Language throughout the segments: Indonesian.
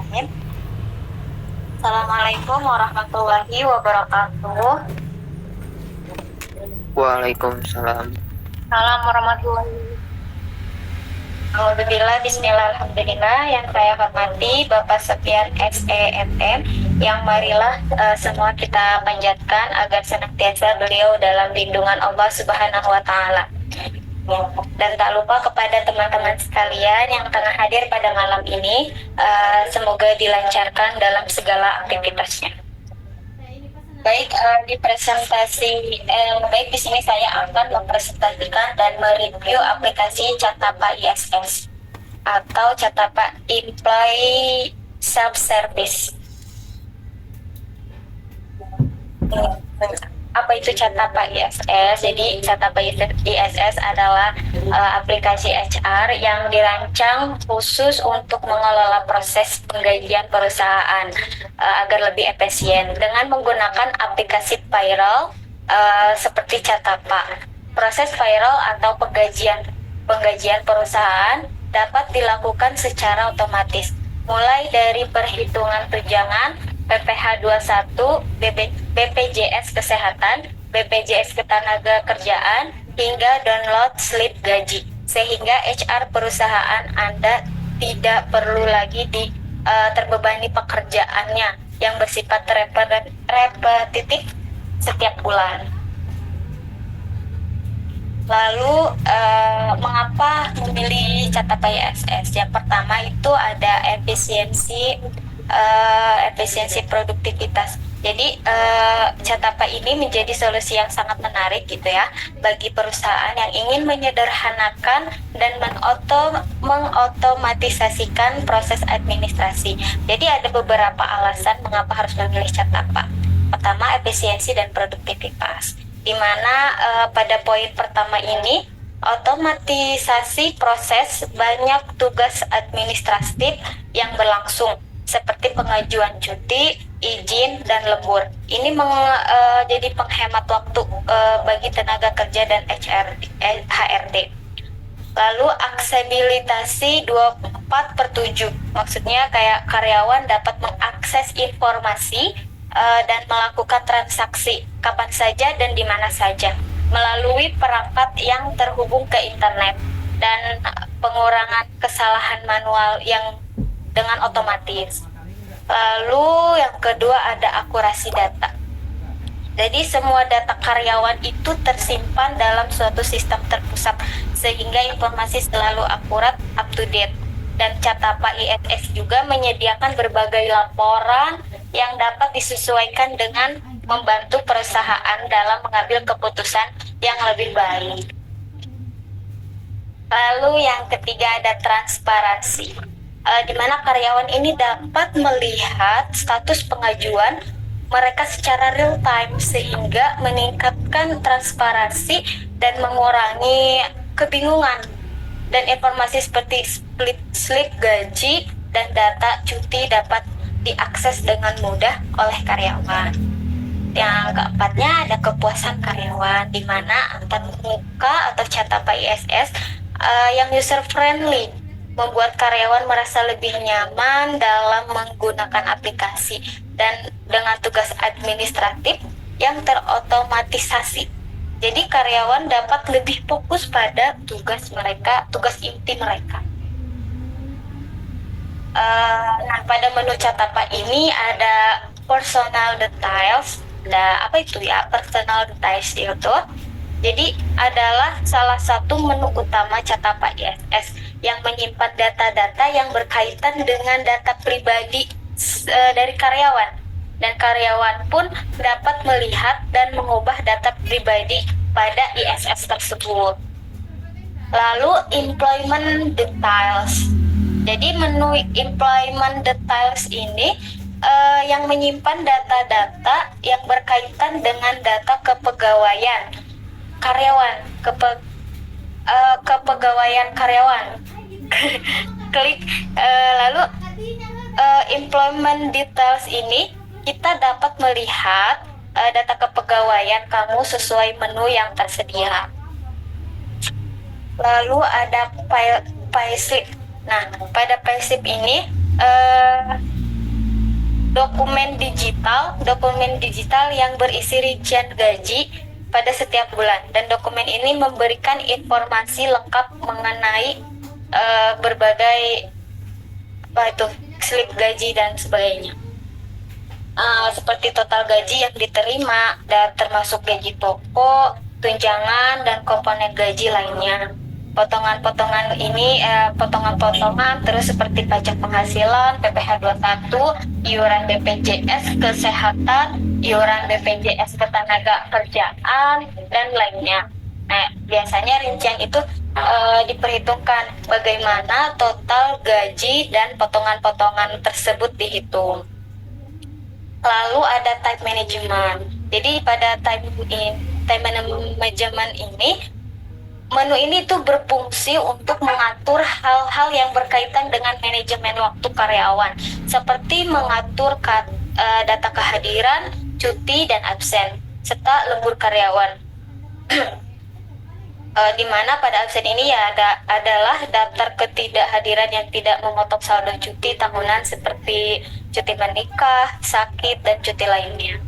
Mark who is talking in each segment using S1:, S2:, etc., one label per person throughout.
S1: Amin. Assalamualaikum warahmatullahi wabarakatuh.
S2: Waalaikumsalam.
S1: Salam warahmatullahi. Alhamdulillah, bismillah, alhamdulillah. Yang saya hormati Bapak Sofyan SEMM, yang marilah semua kita panjatkan agar senantiasa beliau dalam lindungan Allah Subhanahu wa Ta'ala. Dan tak lupa kepada teman-teman sekalian yang tengah hadir pada malam ini, semoga dilancarkan dalam segala aktivitasnya. Baik, di presentasi baik di sini saya akan mempresentasikan dan mereview aplikasi Catapa ISS atau Catapa Employee Self Service. Apa itu Catapa ISS? Jadi Catapa ISS adalah aplikasi HR yang dirancang khusus untuk mengelola proses penggajian perusahaan agar lebih efisien dengan menggunakan aplikasi payroll seperti Catapa. Proses payroll atau penggajian perusahaan dapat dilakukan secara otomatis, mulai dari perhitungan tunjangan, PPh 21, BPJS Kesehatan, BPJS Ketenagakerjaan, hingga download slip gaji, sehingga HR perusahaan Anda tidak perlu lagi terbebani pekerjaannya yang bersifat repetitif setiap bulan. Lalu mengapa memilih Catapa ISS? Yang pertama itu ada efisiensi produktivitas. Jadi Catapa ini menjadi solusi yang sangat menarik gitu ya bagi perusahaan yang ingin menyederhanakan dan mengotomatisasikan proses administrasi. Jadi ada beberapa alasan mengapa harus memilih Catapa. Pertama, efisiensi dan produktivitas, di mana pada poin pertama ini otomatisasi proses banyak tugas administratif yang berlangsung seperti pengajuan cuti, izin, dan lembur. Ini jadi penghemat waktu bagi tenaga kerja dan HRD. Lalu aksesibilitasi 24/7, maksudnya kayak karyawan dapat mengakses informasi dan melakukan transaksi kapan saja dan di mana saja melalui perangkat yang terhubung ke internet, dan pengurangan kesalahan manual yang dengan otomatis. Lalu yang kedua ada akurasi data. Jadi semua data karyawan itu tersimpan dalam suatu sistem terpusat sehingga informasi selalu akurat, up to date. Dan Catapa ISS juga menyediakan berbagai laporan yang dapat disesuaikan dengan membantu perusahaan dalam mengambil keputusan yang lebih baik. Lalu yang ketiga ada transparansi, di mana karyawan ini dapat melihat status pengajuan mereka secara real time sehingga meningkatkan transparansi dan mengurangi kebingungan. Dan informasi seperti slip gaji dan data cuti dapat diakses dengan mudah oleh karyawan. Yang keempatnya ada kepuasan karyawan, di mana antar muka atau Catapa ISS yang user friendly membuat karyawan merasa lebih nyaman dalam menggunakan aplikasi dan dengan tugas administratif yang terotomatisasi. Jadi karyawan dapat lebih fokus pada tugas inti mereka. Nah, pada menu Catapa ini ada personal details. Nah, apa itu ya personal details itu? Jadi adalah salah satu menu utama Catapa ISS yang menyimpan data-data yang berkaitan dengan data pribadi dari karyawan. Dan karyawan pun dapat melihat dan mengubah data pribadi pada ISS tersebut. Lalu employment details. Jadi menu employment details ini yang menyimpan data-data yang berkaitan dengan data kepegawaian karyawan, kepegawaian karyawan. Klik lalu employment details ini kita dapat melihat data kepegawaian kamu sesuai menu yang tersedia. Lalu ada payslip. Nah, pada payslip ini dokumen digital yang berisi rincian gaji pada setiap bulan, dan dokumen ini memberikan informasi lengkap mengenai berbagai slip gaji dan sebagainya. Seperti total gaji yang diterima dan termasuk gaji pokok, tunjangan, dan komponen gaji lainnya. Potongan-potongan ini potongan-potongan terus seperti pajak penghasilan, PPh 21, iuran BPJS kesehatan, iuran BPJS ketenaga kerjaan, dan lainnya. Nah, biasanya rincian itu diperhitungkan bagaimana total gaji dan potongan-potongan tersebut dihitung. Lalu ada time management. Jadi pada time management ini, menu ini tuh berfungsi untuk mengatur hal-hal yang berkaitan dengan manajemen waktu karyawan, seperti mengatur data kehadiran, cuti dan absen, serta lembur karyawan. Di mana pada absen ini ya adalah daftar ketidakhadiran yang tidak memotong saldo cuti tahunan seperti cuti menikah, sakit, dan cuti lainnya.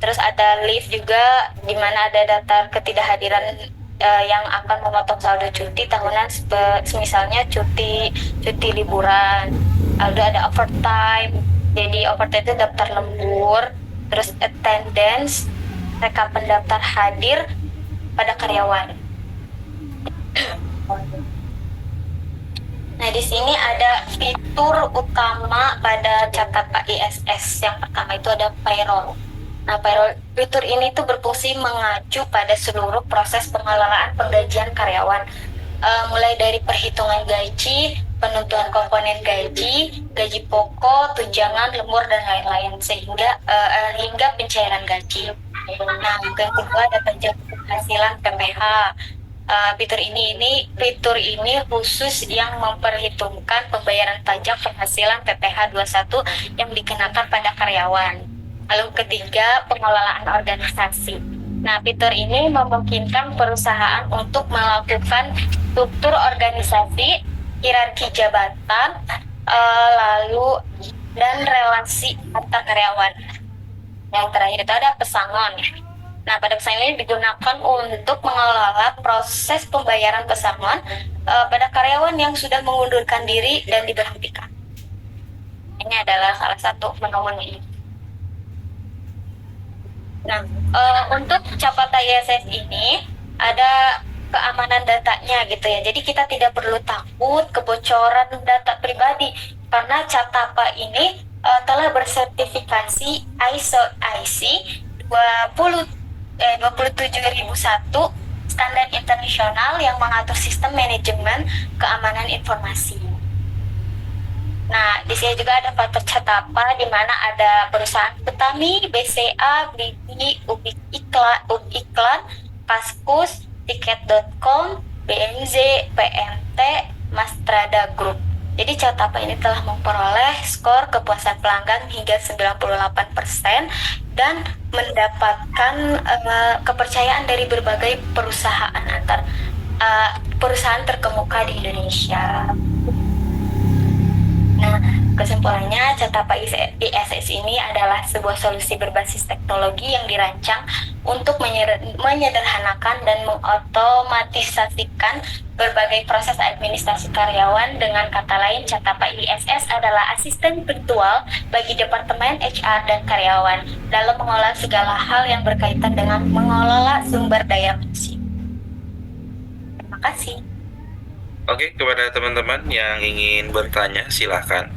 S1: Terus ada leave juga, di mana ada daftar ketidakhadiran yang akan memotong saldo cuti tahunan, misalnya cuti liburan. Lalu ada overtime, jadi overtime itu daftar lembur. Terus attendance, rekap pendaftar hadir pada karyawan. Nah, di sini ada fitur utama pada catatan ISS. Yang pertama itu ada payroll. Nah, fitur ini tuh berfungsi mengacu pada seluruh proses pengelolaan penggajian karyawan, mulai dari perhitungan gaji, penentuan komponen gaji, gaji pokok, tunjangan, lembur, dan lain-lain, sehingga hingga pencairan gaji. Nah, yang kedua ada pajak penghasilan PPh. Fitur ini khusus yang memperhitungkan pembayaran pajak penghasilan PPh 21 yang dikenakan pada karyawan. Lalu ketiga, pengelolaan organisasi. Nah, fitur ini memungkinkan perusahaan untuk melakukan struktur organisasi, hierarki jabatan, lalu dan relasi antar karyawan. Yang terakhir itu ada pesangon. Nah, pada pesangon ini digunakan untuk mengelola proses pembayaran pesangon pada karyawan yang sudah mengundurkan diri dan diberhentikan. Ini adalah salah satu menu ini. Nah, untuk Capata ISS ini ada keamanan datanya gitu ya. Jadi kita tidak perlu takut kebocoran data pribadi karena Catapa ini telah bersertifikasi ISO IC 27001 standar internasional yang mengatur sistem manajemen keamanan informasi. Nah, di sini juga ada faktor Catapa, di mana ada perusahaan Petani, BCA, Bibi, Ubik Iklan, Kaskus, Tiket.com, BNZ, PMT, Mastrada Group. Jadi Catapa ini telah memperoleh skor kepuasan pelanggan hingga 98% dan mendapatkan kepercayaan dari berbagai perusahaan perusahaan terkemuka di Indonesia. Nah, kesimpulannya Catapa ISS ini adalah sebuah solusi berbasis teknologi yang dirancang untuk menyederhanakan dan mengotomatisasikan berbagai proses administrasi karyawan. Dengan kata lain, Catapa ISS adalah asisten virtual bagi Departemen HR dan karyawan dalam mengolah segala hal yang berkaitan dengan mengelola sumber daya manusia. Terima kasih.
S2: Oke, kepada teman-teman yang ingin bertanya, silakan.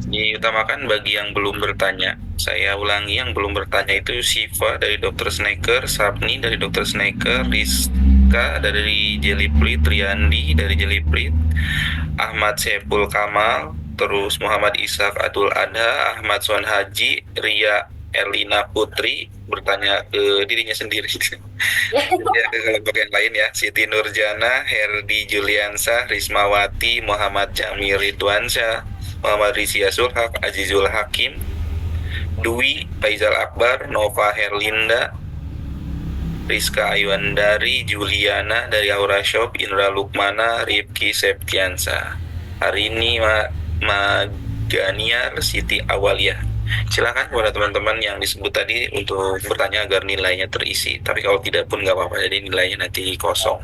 S2: Diutamakan bagi yang belum bertanya. Saya ulangi, yang belum bertanya itu Siva dari Dr. Snaker, Sapni dari Dr. Snaker, Rizka dari Jeliplit, Triandi dari Jeliplit, Ahmad Sepul Kamal, terus Muhammad Ishak Adul Adha, Ahmad Suan Haji, Ria Erlina Putri bertanya ke dirinya sendiri. Ya, ke kelompok yang lain ya. Siti Nurjana, Herdi Juliansa, Rismawati, Muhammad Jamil Ridwansyah, Muhammad Rizia Sulhak, Azizul Hakim, Dwi, Faizal Akbar, Nova Herlinda, Rizka Ayuandari, Juliana dari Aura Shop, Indra Lukmana, Rifki Septiansa. Hari ini Ganiar Siti Awalia. Silakan kepada teman-teman yang disebut tadi untuk bertanya agar nilainya terisi. Tapi kalau tidak pun nggak apa-apa, jadi nilainya nanti kosong.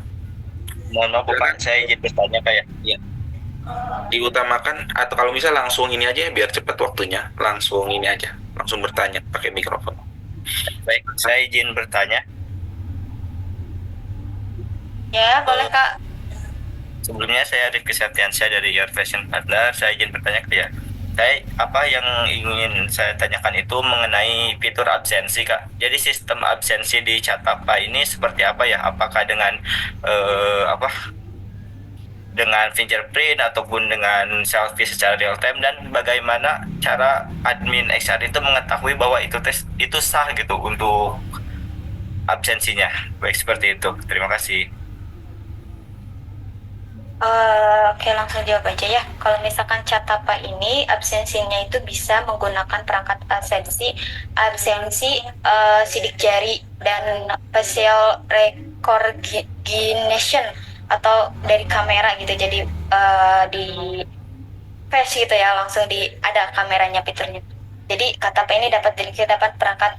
S3: Mohon maaf Pak, saya izin bertanya Kak ya.
S2: Ya. Diutamakan atau kalau bisa langsung ini aja biar cepat waktunya. Langsung ini aja, langsung bertanya pakai mikrofon.
S3: Baik, saya izin bertanya.
S1: Ya, boleh Kak.
S3: Sebelumnya saya Rifki Septiansyah dari Your Fashion Partner. Saya izin bertanya ke dia. Apa yang ingin saya tanyakan itu mengenai fitur absensi Kak. Jadi sistem absensi di Catapa ini seperti apa ya? Apakah dengan dengan fingerprint ataupun dengan selfie secara real time, dan bagaimana cara admin XR itu mengetahui bahwa itu sah gitu untuk absensinya. Baik, seperti itu. Terima kasih.
S1: Oke, langsung jawab aja ya. Kalau misalkan Catapa ini absensinya itu bisa menggunakan perangkat absensi sidik jari dan facial recognition atau dari kamera gitu. Jadi di face gitu ya, langsung ada kameranya fiturnya. Jadi Catapa ini dapat perangkat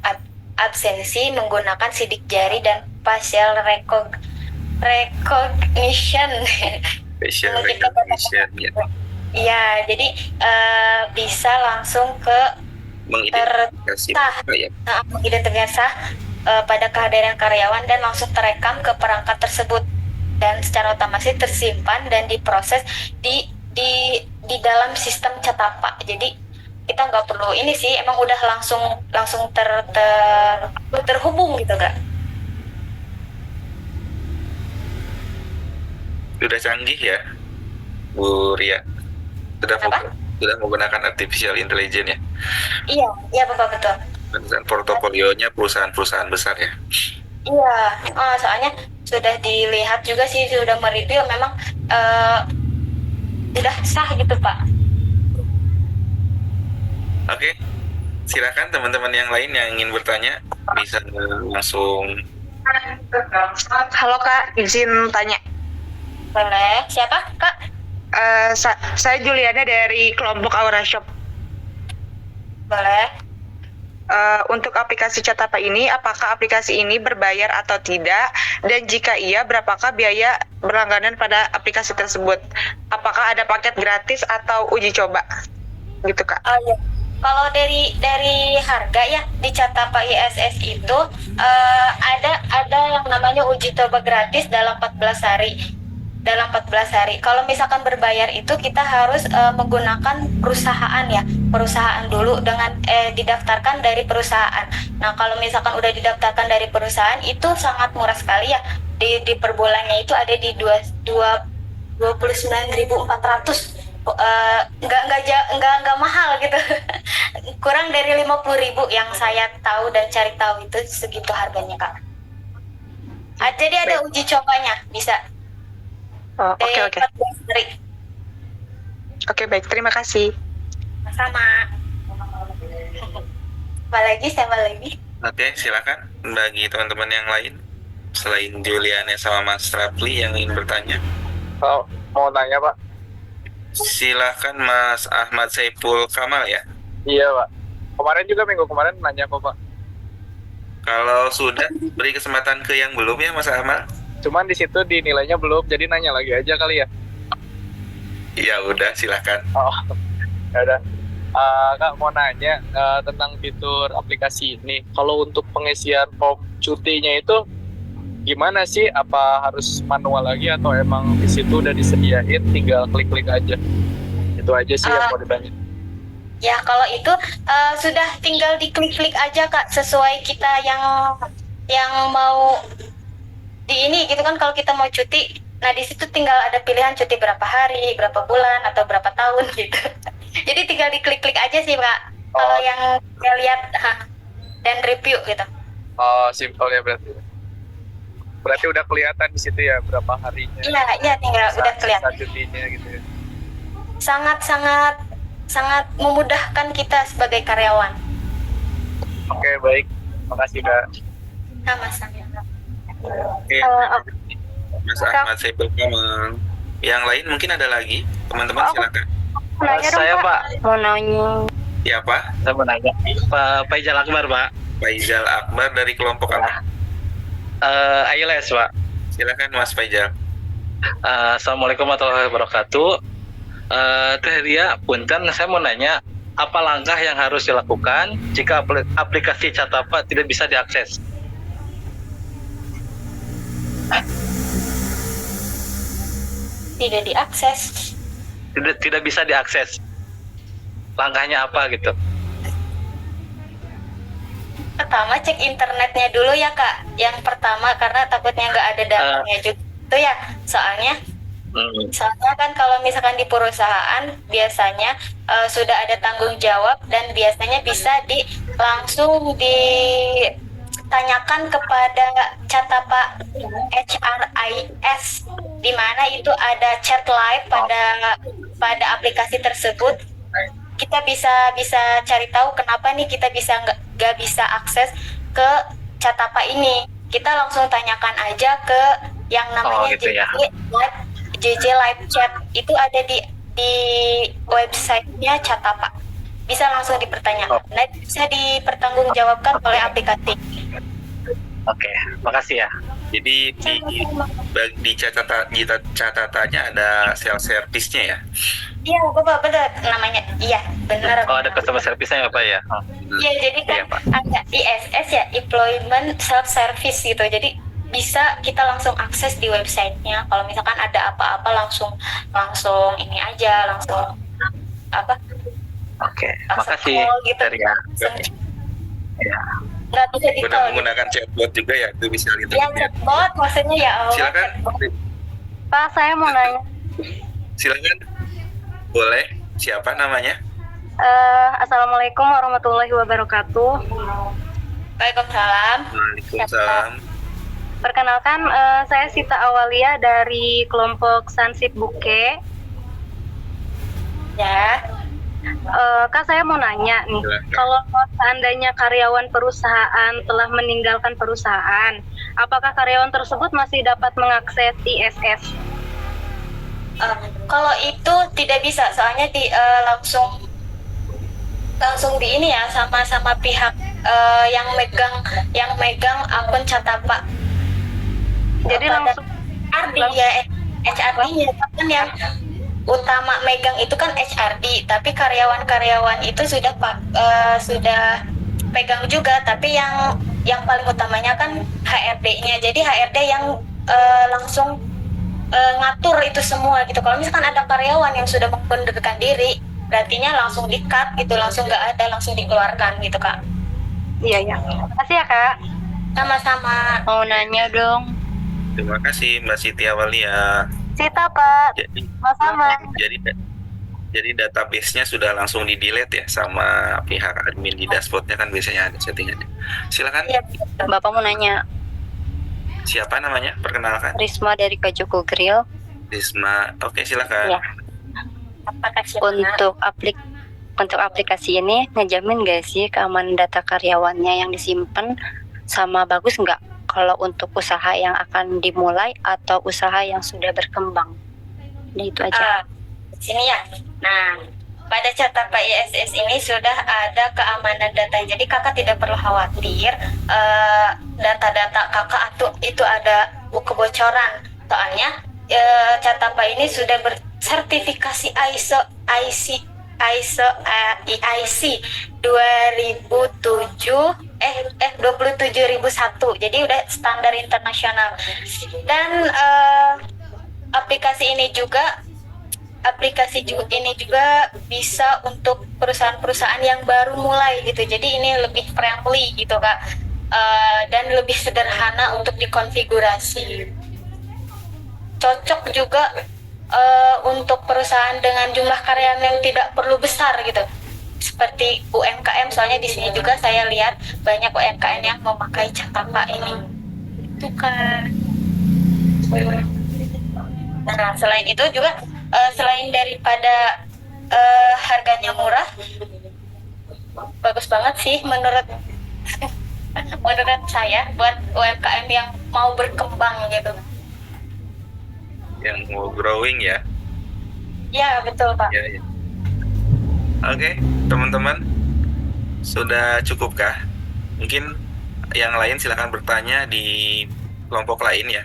S1: absensi menggunakan sidik jari dan facial recognition.
S2: Facial recognition ya.
S1: Iya, jadi bisa langsung ke
S2: mengidentifikasi
S1: sah pada kehadiran karyawan dan langsung terekam ke perangkat tersebut, dan secara otomatis tersimpan dan diproses di dalam sistem Catapa. Jadi kita nggak perlu ini sih, emang udah langsung terhubung gitu Kak.
S2: Sudah canggih ya, Bu Ria. Sudah menggunakan artificial intelligence ya.
S1: Iya Bapak, betul.
S2: Dan portofolionya perusahaan-perusahaan besar ya.
S1: Iya, soalnya sudah dilihat juga sih, sudah mereview, memang sudah sah gitu Pak.
S2: Oke, silakan teman-teman yang lain yang ingin bertanya bisa langsung.
S4: Halo Kak, izin tanya.
S1: Boleh, siapa Kak?
S4: Saya Juliana dari kelompok Aura Shop.
S1: Boleh.
S4: Untuk aplikasi Catapa ini, apakah aplikasi ini berbayar atau tidak? Dan jika iya, berapakah biaya berlangganan pada aplikasi tersebut? Apakah ada paket gratis atau uji coba? Gitu Kak.
S1: Iya. Kalau dari harga ya di Catapa ISS itu ada yang namanya uji coba gratis dalam 14 hari. Kalau misalkan berbayar itu kita harus menggunakan perusahaan dulu dengan didaftarkan dari perusahaan. Nah, kalau misalkan udah didaftarkan dari perusahaan itu sangat murah sekali ya. Di per bulannya itu ada di 29.400. Nggak mahal gitu. Kurang dari 50.000 yang saya tahu dan cari tahu, itu segitu harganya Kak. Jadi ada uji cobanya, bisa.
S4: Oke.
S1: 14 hari.
S4: Oke, baik. Terima kasih.
S1: Sama. Siapa lagi?
S2: Oke, silakan bagi teman-teman yang lain selain Juliana sama Mas Rapli yang ingin bertanya.
S5: Mau tanya Pak?
S2: Silakan Mas Ahmad Saiful Kamal ya.
S5: Iya Pak. Kemarin juga minggu kemarin nanya kok Pak.
S2: Kalau sudah, beri kesempatan ke yang belum ya Mas Ahmad.
S5: Cuman di situ dinilainya belum, jadi nanya lagi aja kali ya.
S2: Ya udah, silakan.
S5: Oh, ya udah. Kak mau nanya tentang fitur aplikasi ini. Kalau untuk pengisian form cutinya itu gimana sih? Apa harus manual lagi atau emang di situ udah disediain, tinggal klik-klik aja? Itu aja sih yang mau ditanya.
S1: Ya, kalau itu sudah tinggal diklik-klik aja Kak, sesuai kita yang mau di ini gitu kan. Kalau kita mau cuti, nah di situ tinggal ada pilihan cuti berapa hari, berapa bulan, atau berapa tahun gitu. Jadi tinggal diklik-klik aja sih Kak. Kalau yang saya lihat dan review gitu.
S5: Oh, simpel ya berarti. Berarti udah kelihatan di situ ya berapa harinya.
S1: Iya, tinggal udah kelihatan.
S5: Cutinya gitu ya.
S1: Sangat memudahkan kita sebagai karyawan.
S5: Oke, baik. Makasih Kak.
S1: Sama-sama.
S2: Oke, Mas Ahmad Saiful Kamal. Yang lain mungkin ada lagi, teman-teman silakan.
S1: Nanya dong,
S6: Saya
S1: Pak.
S6: Pak,
S1: Mau nanya.
S2: Siapa?
S6: saya mau nanya. Pak Faizal Akbar Pak.
S2: Faizal Akbar dari kelompok apa?
S6: ILS Pak.
S2: Silakan Mas Faizal.
S6: Assalamualaikum warahmatullahi wabarakatuh. Teh Ria, punten saya mau nanya, apa langkah yang harus dilakukan jika aplikasi Catapa tidak bisa diakses?
S1: Tidak diakses.
S6: Tidak bisa diakses. Langkahnya apa gitu?
S1: Pertama cek internetnya dulu ya Kak. Yang pertama karena takutnya nggak ada datanya juga. Itu ya. Soalnya kan kalau misalkan di perusahaan biasanya sudah ada tanggung jawab dan biasanya bisa langsung ditanyakan kepada Catapa HRIS, di mana itu ada chat live pada aplikasi tersebut. Kita bisa cari tahu kenapa nih kita nggak bisa akses ke Catapa ini. Kita langsung tanyakan aja ke yang namanya
S6: gitu ya.
S1: JJ Live Chat, itu ada di websitenya Catapa. Bisa langsung dipertanyakan. Nah, bisa dipertanggungjawabkan oleh aplikasi.
S6: Oke, makasih ya.
S2: Jadi di catatannya ada self service-nya ya.
S1: Iya, Bapak benar namanya. Iya, benar.
S6: Oh, ada customer service-nya ya Pak ya?
S1: Iya, jadi kan
S6: Iya, Pak.
S1: ada ISS ya, Employment Self Service gitu. Jadi bisa kita langsung akses di websitenya. Kalau misalkan ada apa-apa langsung ini aja, langsung apa?
S6: Oke,
S1: langsung
S6: makasih
S1: call gitu.
S6: Teh Ria.
S1: Langsung
S6: Ya.
S1: nggak bisa di
S2: Udah
S1: call.
S2: menggunakan chatbot juga ya, itu bisa gitu.
S1: Iya, chatbot maksudnya ya Allah.
S2: Silakan.
S1: Pak, saya mau nanya.
S2: Silakan. Boleh. Siapa namanya?
S1: Assalamualaikum warahmatullahi wabarakatuh. Waalaikumsalam.
S2: Waalaikumsalam.
S1: Perkenalkan, saya Sita Awalia dari kelompok Sansip Buke. Ya. Kak, saya mau nanya nih,
S2: Silakan.
S1: kalau seandainya karyawan perusahaan telah meninggalkan perusahaan, apakah karyawan tersebut masih dapat mengakses ISS? Kalau itu tidak bisa, soalnya langsung di ini ya, sama pihak yang megang akun Catapa. Jadi langsung HRD ya, HRD-nya kan yang utama megang itu kan HRD, tapi karyawan-karyawan itu sudah pegang juga, tapi yang paling utamanya kan HRD-nya. Jadi HRD yang langsung ngatur itu semua gitu. Kalau misalkan ada karyawan yang sudah mengundurkan diri, berartinya langsung di-cut gitu, langsung nggak ada, langsung dikeluarkan gitu Kak. Iya. Makasih ya Kak. Sama-sama. Mau nanya dong.
S2: Terima kasih Mbak Siti Awalia.
S1: Sita Pak. Sama-sama.
S2: Jadi database-nya sudah langsung di-delete ya sama pihak admin di dashboard-nya kan biasanya ada settingannya. Silakan.
S1: Iya, Bapak mau nanya.
S2: Siapa namanya? Perkenalkan.
S1: Risma dari Kajoko Grill.
S2: Risma. Oke, silakan.
S1: Iya. Untuk aplikasi ini ngejamin gak sih keamanan data karyawannya yang disimpan, sama bagus nggak kalau untuk usaha yang akan dimulai atau usaha yang sudah berkembang? Nah, itu aja. Sini ya. Nah, pada Catapa ISS ini sudah ada keamanan data. Jadi kakak tidak perlu khawatir data-data kakak itu ada kebocoran. Soalnya Catapa ini sudah bersertifikasi ISO 27001. Jadi udah standar internasional. Dan aplikasi ini juga bisa untuk perusahaan-perusahaan yang baru mulai gitu. Jadi ini lebih friendly gitu Kak, dan lebih sederhana untuk dikonfigurasi. Cocok juga untuk perusahaan dengan jumlah karyawan yang tidak perlu besar gitu, seperti UMKM. Soalnya di sini juga saya lihat banyak UMKM yang memakai Catapa ini. Itu kan. Nah, selain itu juga selain daripada harganya murah, bagus banget sih menurut saya buat UMKM yang mau berkembang gitu.
S2: Yang mau growing ya.
S1: Ya, betul Pak.
S2: Ya. Oke, teman-teman, sudah cukupkah? Mungkin yang lain silahkan bertanya di kelompok lain ya.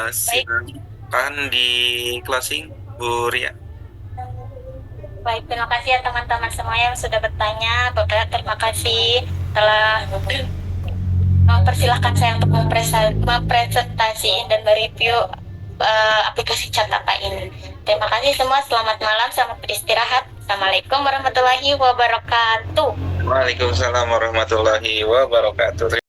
S2: Silakan di closing, Bu Ria.
S1: Baik, terima kasih ya teman-teman semua yang sudah bertanya. Bapak, terima kasih telah mempersilahkan saya untuk mempresentasikan dan mereview aplikasi Catapa ini. Terima kasih semua, selamat malam, selamat beristirahat. Assalamualaikum warahmatullahi wabarakatuh.
S2: Waalaikumsalam warahmatullahi wabarakatuh.